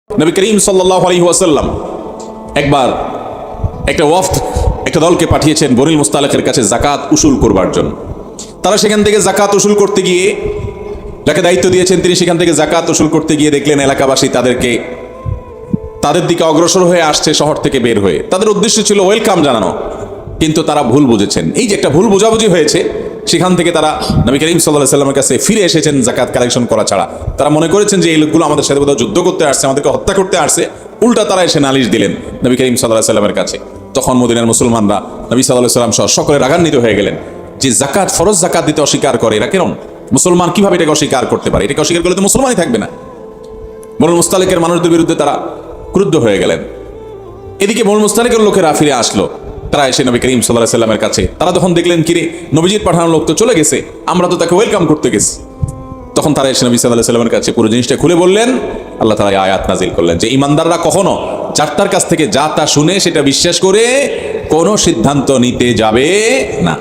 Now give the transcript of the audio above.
নবী করিম সাল্লাল্লাহু আলাইহি ওয়াসাল্লাম একবার একটা দলকে পাঠিয়েছেন বনিল মুস্তালিকের কাছে যাকাত উসুল করবার জন্য। তারা সেখান থেকে যাকাত উসুল করতে গিয়ে, যাকে দায়িত্ব দিয়েছেন তিনি সেখান থেকে যাকাত উসুল করতে গিয়ে দেখলেন এলাকাবাসী তাদের দিকে অগ্রসর হয়ে আসছে শহর থেকে বের হয়ে। তাদের উদ্দেশ্য ছিল ওয়েলকাম জানানো, কিন্তু তারা ভুল বুঝেছেন। এই যে একটা ভুল বোঝাবুঝি হয়েছে, সেখান থেকে তারা নবী করিম সাল্লাল্লাহু আলাইহি ওয়াসাল্লামের কাছে ফিরে এসেছেন যাকাত কালেকশন করা ছাড়া। তারা মনে করেছেন যে এই লোকগুলো আমাদের সাথে বোধহয় যুদ্ধ করতে আসছে, আমাদেরকে হত্যা করতে আসছে। উল্টা তারা এসে নালিশ দিলেন নবী করিম সাল্লাল্লাহু আলাইহি ওয়াসাল্লামের কাছে। তখন মদিনার মুসলমানরা নবী সাল্লাল্লাহু আলাইহি ওয়াসাল্লাম সহ সকলে রাগান্বিত হয়ে গেলেন যে জাকাত, ফরজ জাকাত দিতে অস্বীকার করে এরা কেন? মুসলমান কিভাবে এটাকে অস্বীকার করতে পারে? এটাকে অস্বীকার করলে তো মুসলমানই থাকবে না। বনিল মুস্তালিকের মানুষদের বিরুদ্ধে তারা ক্রুদ্ধ হয়ে গেলেন। এদিকে বনিল মুস্তালিকের লোকেরা ফিরে আসলো। তারা এসে নবী করিম সাল্লাল্লাহু আলাইহি ওয়াসাল্লামের কাছে, তারা যখন দেখলেন কিরে নবীজির পাঠানো লোক তো চলে গেছে, আমরা তো তাকে ওয়েলকাম করতে গেছি, তখন তারা এসে নবী সাল্লাল্লাহু আলাইহি ওয়াসাল্লামের কাছে পুরো জিনিসটা খুলে বললেন। আল্লাহ তাআলা আয়াত নাজিল করলেন যে ঈমানদাররা কখনো যার তার কাছ থেকে যা তা শুনে সেটা বিশ্বাস করে কোনো সিদ্ধান্ত নিতে যাবে না।